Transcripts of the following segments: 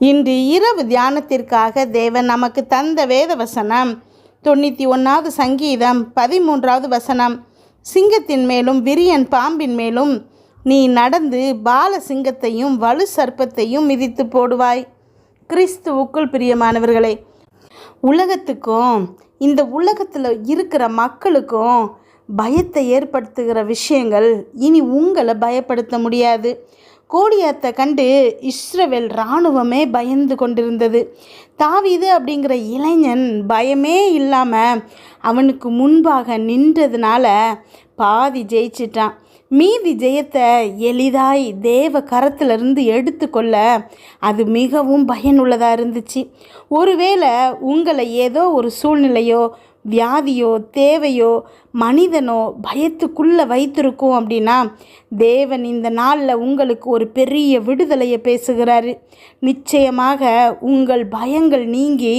இன்று இரவு தியானத்திற்காக தேவன் நமக்கு தந்த வேத வசனம் 91வது சங்கீதம் 13வது வசனம். சிங்கத்தின் மேலும் விரியன் பாம்பின் மேலும் நீ நடந்து பால சிங்கத்தையும் வலு சர்ப்பத்தையும் மிதித்து போடுவாய். கிறிஸ்துவுக்குள் பிரியமானவர்களே, உலகத்துக்கும் இந்த உலகத்தில் இருக்கிற மக்களுக்கும் பயத்தை ஏற்படுத்துகிற விஷயங்கள் இனி உங்களை பயப்படுத்த முடியாது. கோலியாத்தை கண்டு இஸ்ரவேல் இராணுவமே பயந்து கொண்டிருந்தது. தாவீது அப்படிங்கிற இளைஞன் பயமே இல்லாமல் அவனுக்கு முன்பாக நின்றதுனால பாதி ஜெயிச்சிட்டான். மீதி ஜெயத்தை எளிதாய் தேவ கரத்திலிருந்து எடுத்துக்கொள்ள அது மிகவும் பயனுள்ளதாக இருந்துச்சு. ஒருவேளை உங்களை ஏதோ ஒரு சூழ்நிலையோ வியாதியோ தேவையோ மனிதனோ பயத்துக்குள்ளே வைத்திருக்கோம் அப்படின்னா தேவன் இந்த நாளில் உங்களுக்கு ஒரு பெரிய விடுதலையை பேசுகிறாரு. நிச்சயமாக உங்கள் பயங்கள் நீங்கி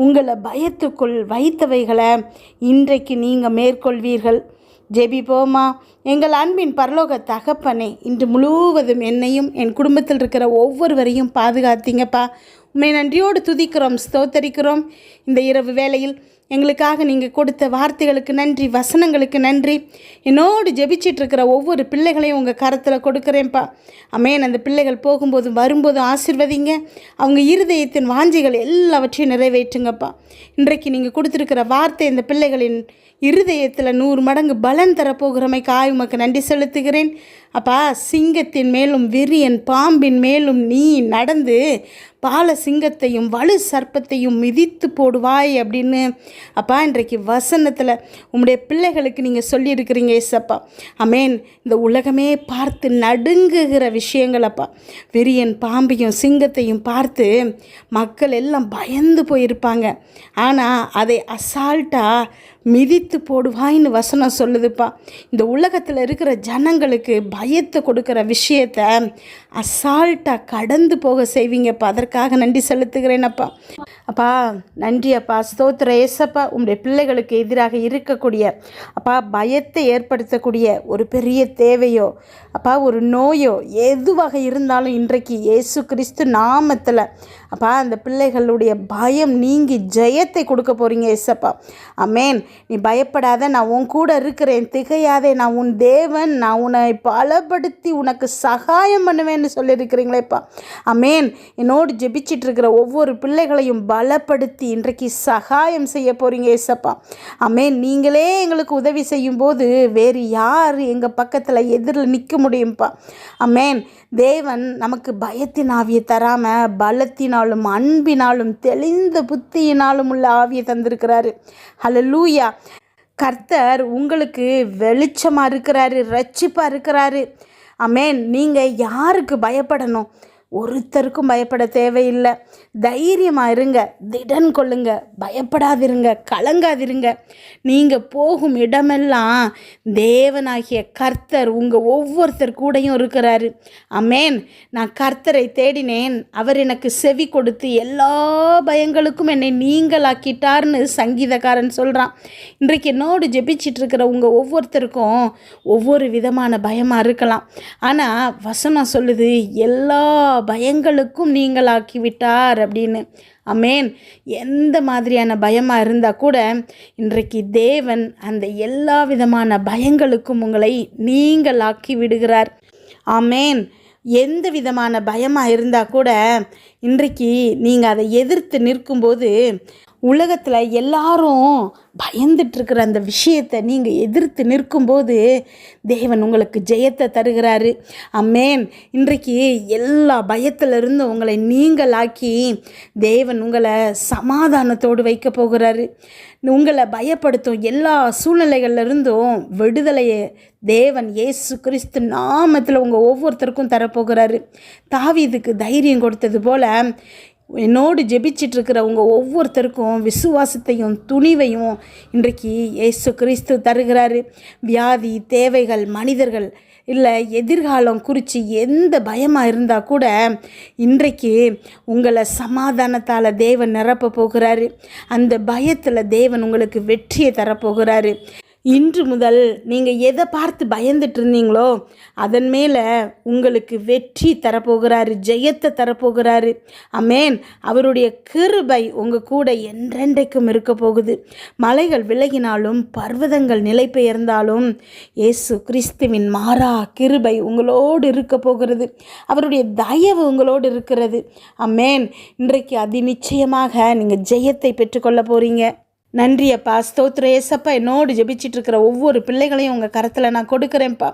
உங்களை பயத்துக்குள் வைத்தவைகளை இன்றைக்கு நீங்கள் மேற்கொள்வீர்கள். ஜெபிப்போமா. எங்கள் அன்பின் பரலோக தகப்பனே, இன்று முழுவதும் என்னையும் என் குடும்பத்தில் இருக்கிற ஒவ்வொருவரையும் பாதுகாத்தீங்கப்பா. உண்மை நன்றியோடு துதிக்கிறோம், ஸ்தோத்தரிக்கிறோம். இந்த இரவு வேளையில் எங்களுக்காக நீங்கள் கொடுத்த வார்த்தைகளுக்கு நன்றி, வசனங்களுக்கு நன்றி. என்னோடு ஜெபிச்சிட்ருக்கிற ஒவ்வொரு பிள்ளைகளையும் உங்கள் கரத்தில் கொடுக்குறேன்ப்பா. அமேன். அந்த பிள்ளைகள் போகும்போதும் வரும்போதும் ஆசீர்வதிங்க. அவங்க இருதயத்தின் வாஞ்சைகள் எல்லாவற்றையும் நிறைவேற்றுங்கப்பா. இன்றைக்கு நீங்கள் கொடுத்துருக்கிற வார்த்தை இந்த பிள்ளைகளின் இருதயத்தில் 100 மடங்கு பலன் தரப்போகிறமைக்காய் உமக்கு நன்றி செலுத்துகிறேன். அப்பா, சிங்கத்தின் மேலும் விரியன் பாம்பின் மேலும் நீ நடந்து பால சிங்கத்தையும் வலு சர்ப்பத்தையும் மிதித்து போடுவாய் அப்படின்னு அப்பா இன்றைக்கு வசனத்தில் உம்முடைய பிள்ளைகளுக்கு நீங்கள் சொல்லியிருக்கிறீங்க ஏசப்பா. அமேன். இந்த உலகமே பார்த்து நடுங்குகிற விஷயங்கள் அப்பா, விரியன் பாம்பையும் சிங்கத்தையும் பார்த்து மக்கள் எல்லாம் பயந்து போயிருப்பாங்க. ஆனால் அதை அசால்ட்டாக மிதித்து போடுவாயின்னு வசனம் சொல்லுதுப்பா. இந்த உலகத்தில் இருக்கிற ஜனங்களுக்கு பயத்தை கொடுக்குற விஷயத்தை அசால்ட்டாக கடந்து போக செய்வீங்கப்பா. அதற்காக நன்றி செலுத்துகிறேன் அப்பா. அப்பா நன்றி அப்பா, ஸ்தோத்திர ஏசப்பா. உங்களுடைய பிள்ளைகளுக்கு எதிராக இருக்கக்கூடிய அப்பா பயத்தை ஏற்படுத்தக்கூடிய ஒரு பெரிய தேவையோ அப்பா ஒரு நோயோ எதுவாக இருந்தாலும் இன்றைக்கு இயேசு கிறிஸ்து நாமத்தில் அப்பா அந்த பிள்ளைகளுடைய பயம் நீங்கி ஜெயத்தை கொடுக்க போகிறீங்க ஏசப்பா. அமேன். நீ பயப்படாத, நான் உன் கூட இருக்கிறேன், திகையாதே, நான் உன் தேவன், நான் உன்னை பலப்படுத்தி உனக்கு சகாயம் பண்ணுவேன்னு சொல்லியிருக்கிறீங்களேப்பா. அமேன். என்னோடு ஜெபிச்சிட்டு இருக்கிற ஒவ்வொரு பிள்ளைகளையும் பலப்படுத்தி இன்றைக்கு சகாயம் செய்ய போகிறீங்க ஏசப்பா. அமேன். நீங்களே எங்களுக்கு உதவி செய்யும்போது வேறு யார் எங்கள் பக்கத்தில் எதிரில் நிற்க முடியும்ப்பா. அமேன். தேவன் நமக்கு பயத்தின் ஆவியை தராமல் பலத்தினாலும் அன்பினாலும் தெளிந்த புத்தியினாலும் உள்ள ஆவியை தந்திருக்கிறாரு. ஹல்லேலூயா. கர்த்தர் உங்களுக்கு வெளிச்சமாக இருக்கிறாரு, ரட்சிப்பாக இருக்கிறாரு. அமேன். நீங்கள் யாருக்கு பயப்படணும்? ஒருத்தருக்கும் பயப்பட தேவையில்லை. தைரியமாக இருங்க, திடன் கொள்ளுங்க, பயப்படாதிருங்க, கலங்காதிருங்க. நீங்கள் போகும் இடமெல்லாம் தேவனாகிய கர்த்தர் உங்கள் ஒவ்வொருத்தர் கூடயும் இருக்கிறாரு. அமேன். நான் கர்த்தரை தேடினேன், அவர் எனக்கு செவி கொடுத்து எல்லா பயங்களுக்கும் என்னை நீங்களாக்கிட்டார்னு சங்கீதக்காரன் சொல்கிறான். இன்றைக்கு என்னோடு ஜெபிச்சிட்ருக்கிற உங்கள் ஒவ்வொருத்தருக்கும் ஒவ்வொரு விதமான பயமாக இருக்கலாம். ஆனால் வசனம் சொல்லுது எல்லா பயங்களுக்கும் நீங்களாக்கி விட்டார் அப்படின்னு. அமேன். எந்த மாதிரியான பயமாக இருந்தால் கூட இன்றைக்கு தேவன் அந்த எல்லா விதமான பயங்களுக்கும் உங்களை நீங்களாக்கி விடுகிறார். ஆமேன். எந்த விதமான பயமாக இருந்தால் கூட இன்றைக்கு நீங்கள் அதை எதிர்த்து நிற்கும்போது உலகத்தில் எல்லாரும் பயந்துட்டுருக்கிற அந்த விஷயத்தை நீங்கள் எதிர்த்து நிற்கும்போது தேவன் உங்களுக்கு ஜெயத்தை தருகிறாரு. அமேன். இன்றைக்கு எல்லா பயத்திலிருந்து உங்களை நீங்களாக்கி தேவன் உங்களை சமாதானத்தோடு வைக்க போகிறாரு. உங்களை பயப்படுத்தும் எல்லா சூழ்நிலைகள்லேருந்தும் விடுதலையை தேவன் இயேசு கிறிஸ்து நாமத்தில் உங்கள் ஒவ்வொருத்தருக்கும் தரப்போகிறாரு. தாவீதுக்கு தைரியம் கொடுத்தது போல் என்னோடு ஜெபிச்சிட்ருக்கிற உங்கள் ஒவ்வொருத்தருக்கும் விசுவாசத்தையும் துணிவையும் இன்றைக்கு இயேசு கிறிஸ்து தருகிறாரு. வியாதி தேவைகள் மனிதர்கள் இல்லை எதிர்காலம் குறித்து எந்த பயமாக இருந்தால் கூட இன்றைக்கு உங்களை சமாதானத்தால் தேவன் நிரப்ப போகிறாரு. அந்த பயத்தில் தேவன் உங்களுக்கு வெற்றியை தரப்போகிறாரு. இன்று முதல் நீங்கள் எதை பார்த்து பயந்துட்டு இருந்தீங்களோ அதன் மேலே உங்களுக்கு வெற்றி தரப்போகிறாரு, ஜெயத்தை தரப்போகிறாரு. ஆமென். அவருடைய கிருபை உங்கள் கூட என்றென்றைக்கும் இருக்க போகுது. மலைகள் விலகினாலும் பர்வதங்கள் நிலை பெயர்ந்தாலும் இயேசு கிறிஸ்துவின் மாறா கிருபை உங்களோடு இருக்க போகிறது. அவருடைய தயவு உங்களோடு இருக்கிறது. ஆமென். இன்றைக்கு நிச்சயமாக நீங்கள் ஜெயத்தை பெற்றுக்கொள்ள போகிறீங்க. நன்றி அப்பா, ஸ்தோத்திர ஏசப்பா. என்னோடு ஜெபிச்சிட்டு இருக்கிற ஒவ்வொரு பிள்ளைகளையும் உங்கள் கரத்தில் நான் கொடுக்குறேன்ப்பா.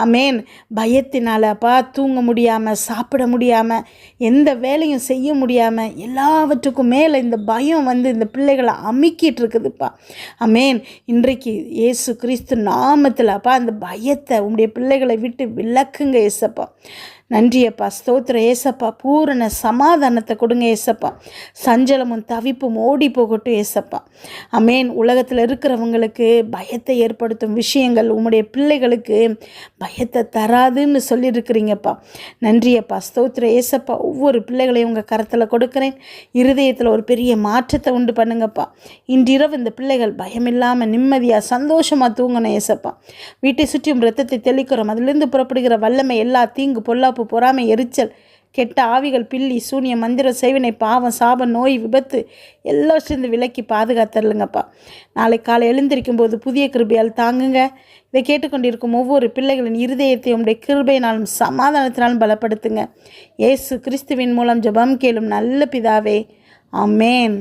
ஆமென். பயத்தினால அப்பா தூங்க முடியாமல், சாப்பிட முடியாமல், எந்த வேலையும் செய்ய முடியாமல், எல்லாவற்றுக்கும் மேலே இந்த பயம் இந்த பிள்ளைகளை அமுக்கிட்டு இருக்குதுப்பா. ஆமென். இன்றைக்கு இயேசு கிறிஸ்து நாமத்தில் அப்பா அந்த பயத்தை உங்களுடைய பிள்ளைகளை விட்டு விலக்குங்க ஏசப்பா. நன்றி அப்பா, ஸ்தோத்திர ஏசப்பா. பூரண சமாதானத்தை கொடுங்க ஏசப்பா. சஞ்சலமும் தவிப்பும் ஓடி போகட்டும் ஏசப்பா. ஆமென். உலகத்தில் இருக்கிறவங்களுக்கு பயத்தை ஏற்படுத்தும் விஷயங்கள் உம்முடைய பிள்ளைகளுக்கு பயத்தை தராதுன்னு சொல்லியிருக்கிறீங்கப்பா. நன்றி அப்பா, ஸ்தோத்திர ஏசப்பா. ஒவ்வொரு பிள்ளைகளையும் உங்கள் கரத்தில் கொடுக்குறேன். இருதயத்தில் ஒரு பெரிய மாற்றத்தை உண்டு பண்ணுங்கப்பா. இன்றிரவு இந்த பிள்ளைகள் பயமில்லாமல் நிம்மதியாக சந்தோஷமாக தூங்கணும் ஏசப்பா. வீட்டை சுற்றியும் இரத்தத்தை தெளிக்கிறோம். அதிலிருந்து புறப்படுகிற வல்லமை எல்லா தீங்கு, பொல்லாப்பு, பொறாமை, எரிச்சல், கெட்ட ஆவிகள், பில்லி, சூனிய, மந்திர, செய்வினை, பாவம், சாபம், நோய், விபத்து எல்லாவற்றிலிருந்து விலக்கி பாதுகாத்தருளுங்கப்பா. நாளை காலை எழுந்திருக்கும் போது புதிய கிருபையால் தாங்குங்க. இதை கேட்டுக்கொண்டிருக்கும் ஒவ்வொரு பிள்ளைகளின் இருதயத்தை உடைய கிருபையினாலும் சமாதானத்தினாலும் பலப்படுத்துங்க. இயேசு கிறிஸ்துவின் மூலம் ஜெபம் கேளும் நல்ல பிதாவே. ஆமென்.